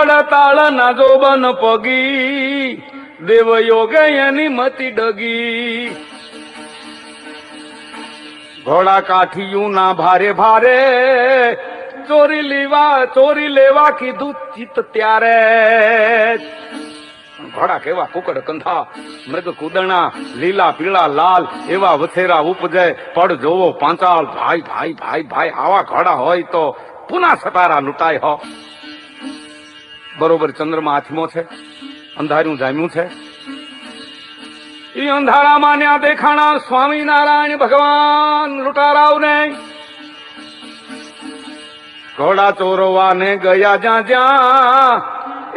વડતાળ ના જોબન પગી દેવ યોગે એની મતી ડગી ઘોડા કાઠિયું ના ભારે ભારે ચોરી લેવા કીધું ચિત્ત ત્યારે ઘોડા કેવા કુકડ કંથા મૃગ કુદણા લીલા પીળા લાલ એવા વથેરા ઉપજે પડ જોવો પાંચાળ ભાઈ ભાઈ ભાઈ ભાઈ આવા ઘોડા હોય તો પુના સતારા લૂંટાય હો બરોબર ચંદ્રમાં આથમો છે અંધાર્યું જામ્યું છે ઈ અંધારામાં ન્યા દેખાણા સ્વામિનારાયણ ભગવાન લૂંટારાવ ને ઘોડા ચોરવાને ગયા જ્યાં જ્યાં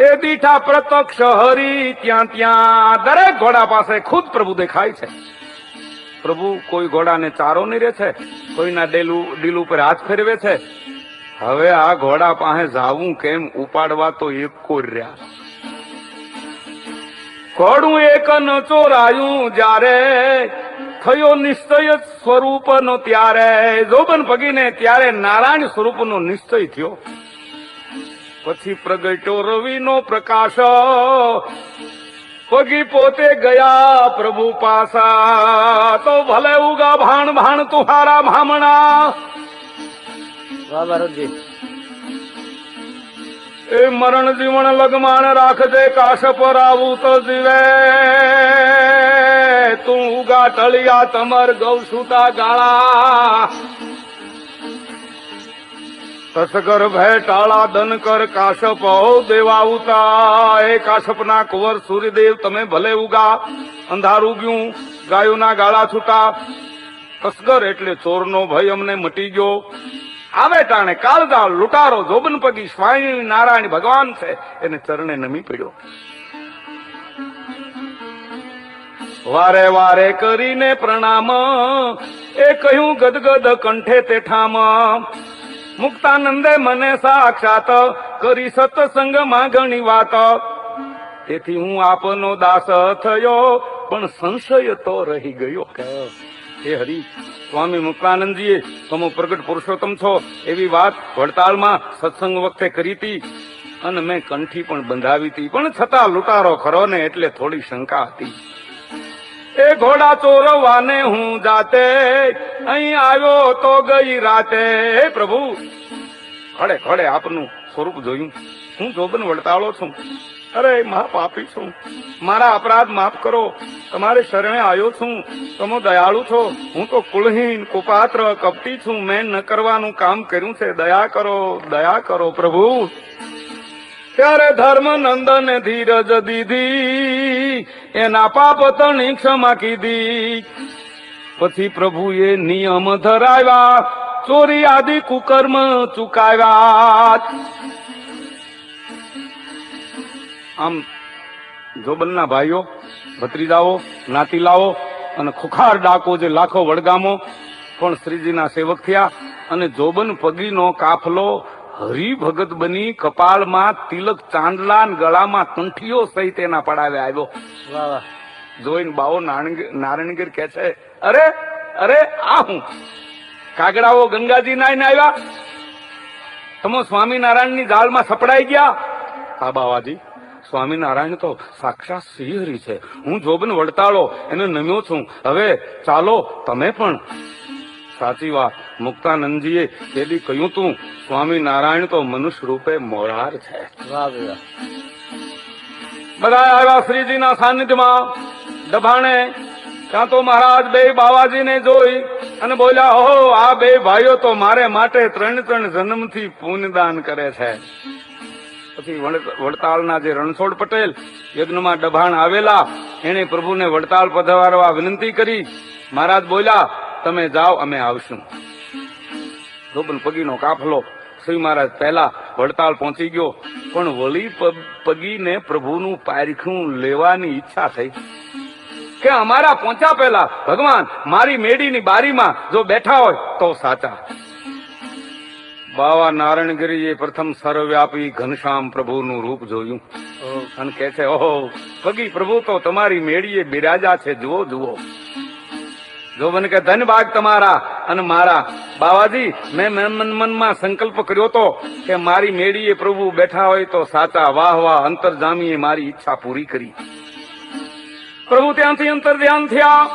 એ દીઠા પ્રત્યક્ષ હરી ત્યાં ત્યાં દરેક ઘોડા પાસે ખુદ પ્રભુ દેખાય છે પ્રભુ કોઈ ઘોડાને ચારો નહીં રે છે કોઈના ડીલ ઉપર હાથ ફેરવે છે હવે આ ઘોડા પાસે જાવું કેમ ઉપાડવા તો એક કોઈ રહ્યા ઘોડું એક ન ચોરાયું જ્યારે થયો નિશ્ચય સ્વરૂપ નો ત્યારે જોબન પગીને ત્યારે નારાયણ સ્વરૂપ નો નિશ્ચય થયો પછી પ્રગટ્યો રવિ નો પ્રકાશ પગી પોતે ગયા પ્રભુ પાસા તો ભલે ઉગા ભાણ ભાણ તુહારા ભામણા એ મરણ જીવન લગમાણ રાખજે કાશ પર આવું તો જીવે તું ઉગા ટળિયા તમર ગૌસુતા ગાળા તસગર ભેટાળા દન કર કાશપ દેવાઉતા એ કાશપ ના કુંવર સૂર્યદેવ તમે ભલે ઉગા અંધારું ગયું ગાયોના ગાળા છૂટા તસગર એટલે ચોરનો ભય અમને મટી ગયો આવે ટાણે કાળજાળ લૂંટારો જોબન પગી સ્વામી નારાયણ ભગવાન છે એને ચરણે નમી પડ્યો વારે વારે કરીને પ્રણામ એ કહ્યું ગદગદ કંઠે તેઠામ મુક્તાનંદે મને સાક્ષાત કરી સત્સંગમાં ઘણી વાત તેથી હું આપનો દાસ થયો પણ સંશય તો રહી ગયો હે હરી સ્વામી મુક્તાનંદજીએ તમે પ્રગટ પુરુષોત્તમ છો એવી વાત વડતાલમાં સત્સંગ વખતે કરી હતી અને મેં કંઠી પણ બંધાવી હતી પણ છતાં લૂંટારો ખરો ને એટલે થોડી શંકા હતી એ ઘોડા ચોરવાને હું જાતે અહીં આવ્યો તો ગઈ રાતે હે પ્રભુ ખડે ખડે આપનું સ્વરૂપ જોયું હું જોબન વડતાળો છું અરે મહાપાપી છું મારા અપરાધ માફ કરો તમારે શરણે આવ્યો છું તમે દયાળુ છો હું તો કુળહીન કુપાત્ર કપટી છું મેં ન કરવાનું કામ કર્યું છે દયા કરો પ્રભુ ત્યારે ધર્મ નંદને ધીરજ દીધી એના પાપ તણી ક્ષમા કીધી પછી પ્રભુએ નિયમ ધરાવ્યા ચોરી આદિ કુકર્મ ચુકાવ્યા આમ જોબનના ભાઈઓ ભત્રીજાઓ નાતીલાઓ અને ખુખાર ડાકો જે લાખો વડગામો પણ શ્રીજીના સેવક થયા અને જોબન પગીનો કાફલો હરિભગત બની કપાળમાં તિલક ચાંદલા ગળામાં કંઠીઓ સહિત એના પડાવે આવ્યો જોઈને બાવો નારાયણગીર કે છે અરે અરે આ હું કાગડાઓ ગંગાજી નાઈને આવ્યા તમે સ્વામિનારાયણની જાળમાં સપડાઈ ગયા હા બાવાજી સ્વામિનારાયણ તો સાક્ષાત શ્રીહરિ છે હું જોબન વડતાળો એને નમ્યો છું હવે ચાલો તમે પણ સાચી વાત મુક્તાનંદજીએ તેદી કહ્યું તું સ્વામિનારાયણ તો મનુષ્ય રૂપે મોરાર છે બધા આવ્યા શ્રીજીના સાનિધ્યમાં દભાણે ત્યાં તો મહારાજ બે બાવાજીને જોઈ અને બોલ્યા ઓહો આ બે ભાઈઓ તો મારે માટે 3 જન્મથી પુણ્યદાન કરે છે પછી વડતાલના જે રણછોડ પટેલ યજ્ઞમાં દભાણ આવેલા એને પ્રભુને વડતાલ પધારવા વિનંતી કરી મહારાજ બોલ્યા તમે જાઓ અમે આવશું જોબન પગીનો કાફલો શ્રી મહારાજ પહેલા વડતાલ પહોંચી ગયો પણ વળી પગીને પ્રભુનું પારખું લેવાની ઈચ્છા થઈ કે અમારા પહોંચ્યા પહેલા ભગવાન મારી મેડીની બારીમાં જો બેઠા હોય તો સાચા બાવા નારાયણગીરીએ પ્રથમ સર્વવ્યાપી ઘનશ્યામ પ્રભુનું રૂપ જોયું અને કે છે ઓહો પગી પ્રભુ તો તમારી મેળીએ બિરાજા છે જુઓ જુઓ જોબન કે ધન ભાગ તમારા અને મારા. બાવાજી, મેં મનમાં સંકલ્પ કર્યો તો કે મારી મેળીએ પ્રભુ બેઠા હોય તો સાચા. વાહ વાહ, અંતરજામીએ મારી ઈચ્છા પૂરી કરી. પ્રભુ ત્યાંથી અંતર ધ્યાન થયા.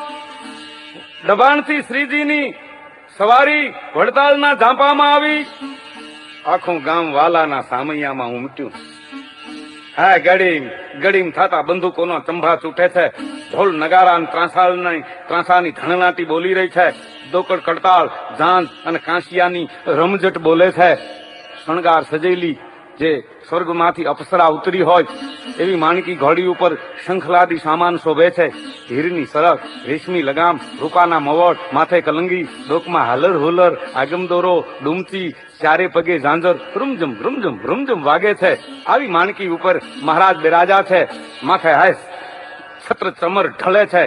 દબાણથી શ્રીજીની સવારી વડતાલના ઝાંપામાં આવી. આખું ગામ વાલાના સામૈયામાં ઉમટ્યું. હા, ગડીમ થતા બંદૂકોનો ચંભા છૂટે છે. ઢોલ નગારા ત્રાંસાની ધણનાટી બોલી રહી છે. દોકડ કડતાળ, ઝાંઝ અને કાંસિયાની રમઝટ બોલે છે. શણગાર સજેલી જે સ્વર્ગમાંથી અપ્સરા ઉતરી હોય એવી માણકી ઘોડી ઉપર શંખલાદી સામાન શોભે છે. હીરની સરક, રેશમી લગામ, રૂપાના મવડ, માથે કલંગી, ડોકમાં હાલર હુલર, આગમદોરો, ડુમચી, ચારે પગે ઝાંઝર રૂમઝમ રૂમઝમ રૂમઝમ વાગે છે. આવી માણકી ઉપર મહારાજ બિરાજા છે. માથે હાય છત્ર ચમર ઢળે છે.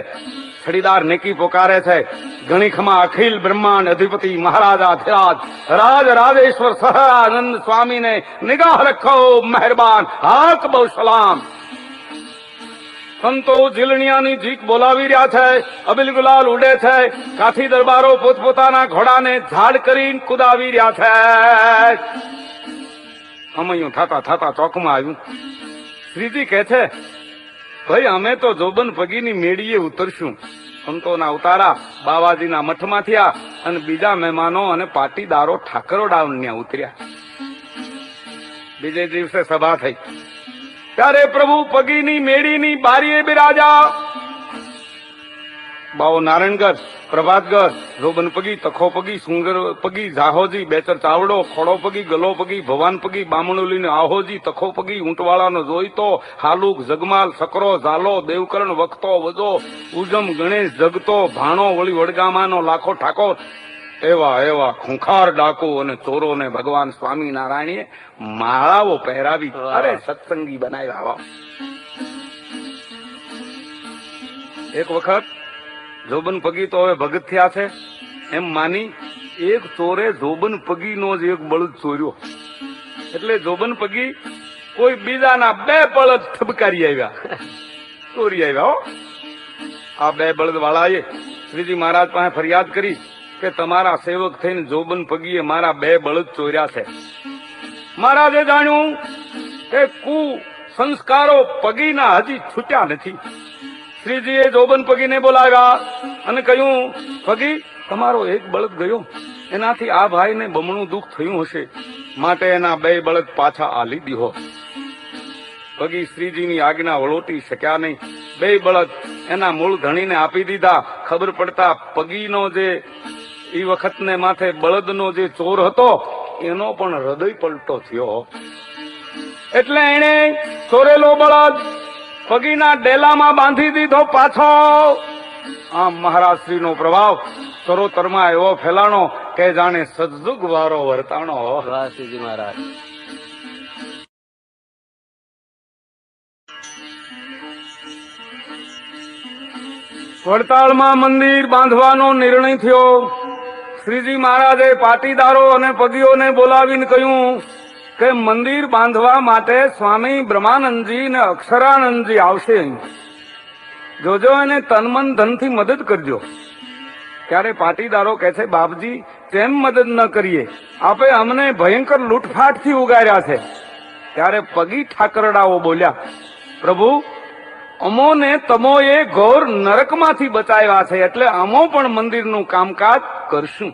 છડીદાર નેકી પોકારે છે. ગણિખમાં અખિલ બ્રહ્માંડ અધિપતિ મહારાજાધિરાજ રાજ રાજેશ્વર સહરાનંદ સ્વામીને નિગાહ રખો મહેરબાન. હાક બહુ સલામ. સંતો ઝીલણિયાની જીક બોલાવી રહ્યા છે. અબિલ ગુલાલ ઉડે છે. કાઠી દરબારો પોતપોતાના ઘોડાને ઝાડ કરીને કુદાવી રહ્યા છે. અમૈયું થતા ચોકમાં આવ્યું. શ્રીજી કહે છે, ભાઈ અમે તો જોબન પગીની મેળીએ ઉતરશું. સંતોના ઉતારા બાવાજીના મઠમાં થયા અને બીજા મહેમાનો અને પાટીદારો ઠાકરોડા ઉતર્યા. બીજે દિવસે સભા થઈ ત્યારે પ્રભુ પગીની મેળીની બારીએ બિરાજા. બાવો નારાયણગઢ, પ્રભાતગઢ, જોબન પગી, તખો પગી, સુંદર પગી, જાહોજી, બેચર ચાવડો, ખોડો પગી, ગલો પગી, ભવાન પગી, બામણોલીને આહોજી, તખો પગી, ઊંટવાળાનો જોઈતો, હાલુક, જગમાલ, સકરો, ઝાલો, દેવકરણ, વખતો, વજો, ઉજમ, ગણેશ, જગતો, ભાણો, વળી વડગામાનો લાખો ઠાકોર. એવા ખૂંખાર ડાકુ અને ચોરોને ભગવાન સ્વામિનારાયણે માળાઓ પહેરાવી અરે સત્સંગી બનાવ્યા. એક વખત જોબન પગી તો હવે ભગત થયા છે એમ માની એક ચોરે જોબન પગીનો જ એક બળદ ચોર્યો. એટલે જોબન પગી કોઈ બીજાના 2 બળદ ઠબકારી આવ્યા, ચોરી આવ્યા. આ 2 બળદ વાળાએ શ્રીજી મહારાજ પાસે ફરિયાદ કરી કે તમારા સેવક થઈને જોબન પગીએ મારા 2 બળદ ચોર્યા છે. મહારાજે જાણ્યું કે સંસ્કારો પગીના હજી છૂટ્યા નથી. શ્રીજીએ જોબન પગીને બોલાવ્યા અને કહ્યું, પગી, તમારો 1 બળદ ગયો, એનાથી આ ભાઈને બમણું દુઃખ થયું હશે, માટે એના 2 બળદ પાછા આલી દીધો. પગી શ્રીજીની આજ્ઞા વળોટી શક્યા નહીં. 2 બળદ એના મૂળ ધણીને આપી દીધા. ખબર પડતા પગીનો જે એ વખતને માથે બળદનો જે ચોર હતો એનો પણ હૃદય પલટો થયો. એટલે એને ચોરેલો બળદ પગીના ડેલામાં બાંધી દીધો પાછો. આમ મહારાજ શ્રીનો પ્રભાવ ચરોતરમાં એવો ફેલાણો કે જાણે સજ્જુગ વારો વર્તાણો. શ્રીજી મહારાજ વડતાલમાં મંદિર બાંધવાનો નિર્ણય થયો. શ્રીજી મહારાજે પાટીદારો અને પગીઓને બોલાવીને કહ્યું કે મંદિર બાંધવા માટે સ્વામી બ્રહ્માનંદજી ને અક્ષરાનંદજી આવશે, જોજો એને તનમન ધનથી મદદ કરજો. ત્યારે પાટીદારો કહે છે, બાપજી કેમ મદદ ન કરીએ, આપે અમને ભયંકર લૂંટફાટથી ઉગાર્યા છે. ત્યારે પગી ઠાકરડાઓ બોલ્યા, પ્રભુ અમોને તમોએ ઘોર નરકમાંથી બચાવ્યા છે, એટલે અમો પણ મંદિરનું કામકાજ કરશું.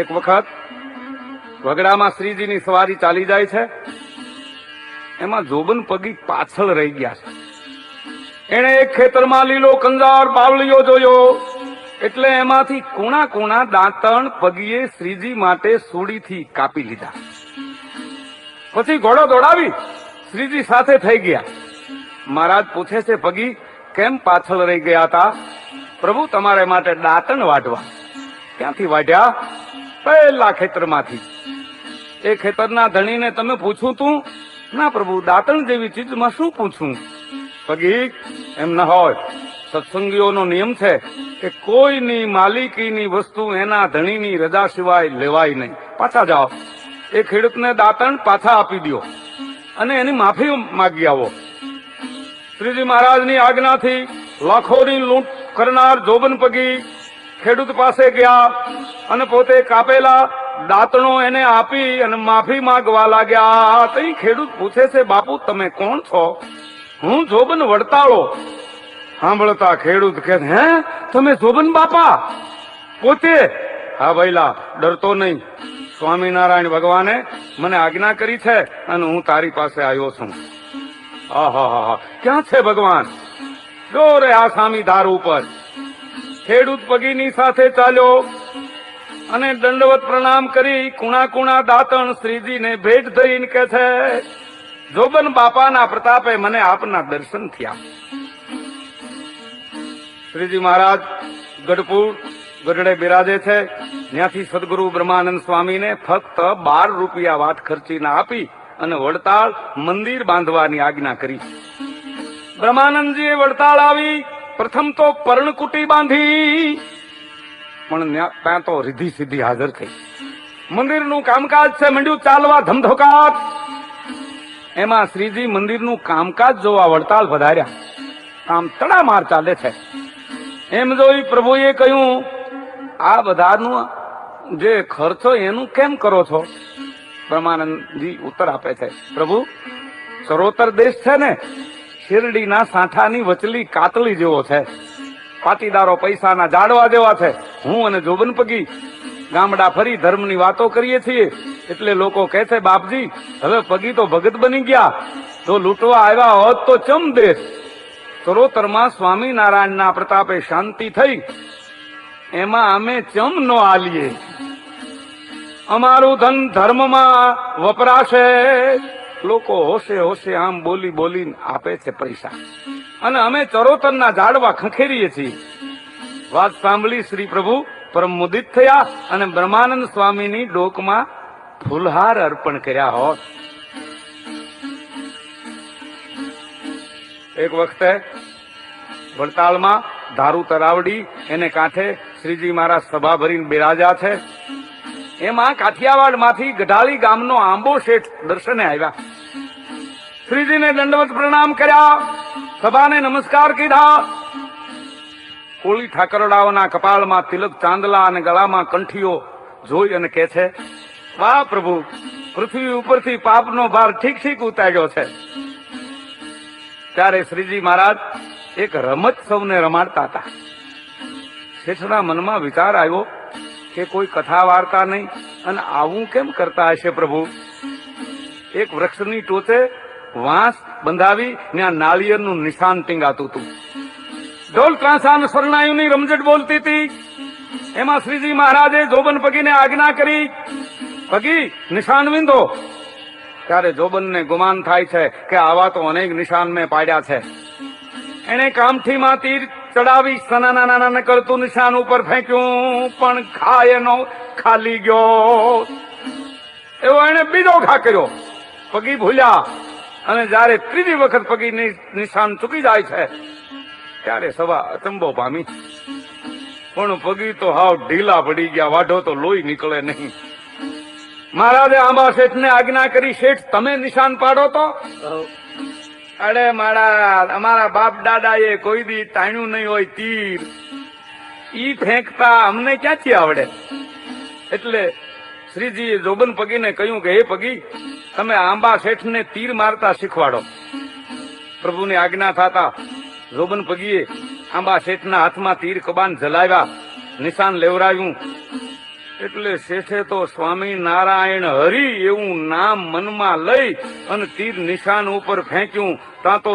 એક વખત વગડામાં શ્રીજીની સવારી ચાલી જાય છે. એમાં જોબન પગી પાછળ રહી ગયા છે. એને એક ખેતરમાં લીલો કંજાર બાવળીઓ જોયો, એટલે એમાંથી કુણા દાંતણ પગીએ શ્રીજી માટે સૂડીથી કાપી લીધા. પછી ઘોડો દોડાવી શ્રીજી સાથે થઈ ગયા. મહારાજ પૂછે છે, પગી કેમ પાછળ રહી ગયા હતા? પ્રભુ તમારે માટે દાંતણ વાઢવા. ક્યાંથી વાઢ્યા? પહેલા ખેતરમાંથી. એ ખેતરના ધણીને તમે પૂછું તું? ના પ્રભુ, દાંતણ જેવી ચીજમાં શું પૂછું? પગી એમ ન હોય. સત્સંગીઓનો નિયમ છે કે કોઈની માલિકીની વસ્તુ એના ધણીની રજા સિવાય લેવાય નહીં. પાછા જાઓ, એ ખેડૂતને દાંતણ પાછા આપી દો અને એની માફી માગી આવો. શ્રીજી મહારાજની આજ્ઞાથી લાખોની લૂંટ કરનાર જોબન પગી ખેડૂત પાસે ગયા અને પોતે કાપેલા દાંતણો એને આપી અને માફી માંગવા લાગ્યા. તો ઈ ખેડૂત પૂછે છે, બાપુ તમે કોણ છો? હું જોબન વડતાળો. સાંભળતા ખેડૂત કહે, હે તમે જોબન બાપા પોતે? હા ભઈલા, ડરતો નહીં. સ્વામિનારાયણ ભગવાને મને આજ્ઞા કરી છે અને હું તારી પાસે આવ્યો છું. આહા, ક્યાં છે ભગવાન? જો રે આ સામી ધાર ઉપર. ખેડૂત પગીની સાથે ચાલ્યો અને દંડવત પ્રણામ કરી કુણા કુણા દાંતણ શ્રીજીને ભેટ ધરીને કે છે, જોબન બાપાના પ્રતાપે મને આપના દર્શન થયા. શ્રીજી મહારાજ ગઢપુર ગઢડે બિરાજે છે. ત્યાંથી સદગુરુ બ્રહ્માનંદ સ્વામીને ફક્ત 12 રૂપિયા વાત ખર્ચીને આપી અને વડતાળ મંદિર બાંધવાની આજ્ઞા કરી. બ્રહ્માનંદજીએ વડતાળ આવી પ્રથમ તો પર્ણકુટી બાંધી, પણ ત્યાં તો રીધી સીધી હાજર થઈ. મંદિરનું કામકાજ છે મંડ્યું ચાલવા ધમધોકાત. એમાં શ્રીજી મંદિરનું કામકાજ જોવા વડતાલ પધાર્યા. કામ તડામાર ચાલે છે. એમ જોઈ પ્રભુએ કહ્યું, આ બધાનું જે ખર્ચો એનું કેમ કરો છો? બ્રહ્માનંદજી ઉત્તર આપે છે, પ્રભુ ચરોતર દેશ છે ને, શેરડીના સાંઠાની વચલી કાતળી જેવો છે. પાટીદારો પૈસાના જાડવા જેવા છે. હું અને જોબન પગી ગામડા ફરી ધર્મની વાતો કરીએ છીએ એટલે લોકો કહે છે, બાપજી હવે પગી તો ભગત બની ગયા, જો લૂંટવા આવ્યા હોત તો ચમ દેશ. ચરોતરમાં સ્વામિનારાયણના પ્રતાપે શાંતિ થઈ, એમાં અમે ચમ ન આલીએ. અમારું ધન ધર્મમાં વપરાશે. લોકો હોશે હોશે આમ બોલી બોલીને આપે છે પૈસા અને અમે ચરોતરના ઝાડવા ખંખેરીએ છીએ. વાત સાંભળી શ્રી પ્રભુ પરમ મુદિત થયા અને બ્રહ્માનંદ સ્વામીની ડોકમાં ફૂલહાર અર્પણ કર્યા હોત. એક વખતે વડતાલમાં ધારુ તરાવડી એને કાંઠે શ્રીજી મહારાજ સભા ભરીને બિરાજા છે. એમાં કાઠિયાવાડ માંથી ગઢાળી ગામનો આંબો શેઠ દર્શને આવ્યા. શ્રીજીને દંડવત પ્રણામ કર્યા, સભાને નમસ્કાર કીધા. કોળી ઠાકરડાઓના કપાળમાં તિલક ચાંદલા અને ગળામાં કંઠીઓ જોઈ અને કહે છે, વાહ પ્રભુ, પૃથ્વી ઉપરથી પાપનો ભાર ઠીક ઠીક ઉતાર્યો છે. ત્યારે શ્રીજી મહારાજ એક રમત સૌને રમાડતા હતા. શેઠના મનમાં વિચાર આવ્યો કે કોઈ કથા વાર્તા નહીં અને આવું કેમ કરતા હશે પ્રભુ. એક વૃક્ષની ટોચે વાંસ બંધાવી ત્યાં નાળિયેરનું નિશાન ટીંગાતું હતું. ઢોલ ત્રાંસા શરણાઈઓની રમઝટ બોલતી હતી. એમાં શ્રીજી મહારાજે જોબન પગીને આજ્ઞા કરી, પગી નિશાન વિંધો. ત્યારે જોબનને ગુમાન થાય છે કે આવા તો અનેક નિશાન મેં પાડ્યા છે. એને કામઠીમાં તીર ચડાવી સનાના કરતું નિશાન ઉપર ફેંક્યું, પણ ઘા એનો ખાલી ગયો. એવો એને બીજો ઘા કર્યો. પગી ભૂલ્યા અને જયારે ત્રીજી વખત પગી નિશાન ચૂકી જાય છે ત્યારે સભા અચંબો પામી. પણ પગી તો હાવ ઢીલા પડી ગયા, વાઢો તો લોહી નીકળે નહીં. મહારાજે આંબા શેઠને આજ્ઞા કરી, શેઠ તમે નિશાન પાડો તો. અરે મારા અમારા બાપ દાદા એ કોઈ દી તાણ્યું નહીં હોય તીર, ઈ ફેંકતા અમને ક્યાંથી આવડે. એટલે શ્રીજીએ જોબન પગીને કહ્યું કે હે પગી, તમે આંબા શેઠને તીર મારતા શીખવાડો. પ્રભુની આજ્ઞા થતા જોબન પગીએ આંબા શેઠના હાથમાં તીર કબાન જલાવ્યા, નિશાન લેવરાવ્યું. એટલે શેઠે તો સ્વામી નારાયણ હરિ એવું નામ મનમાં લઈ અને તીર નિશાન ઉપર ફેંક્યું. ત્યાં તો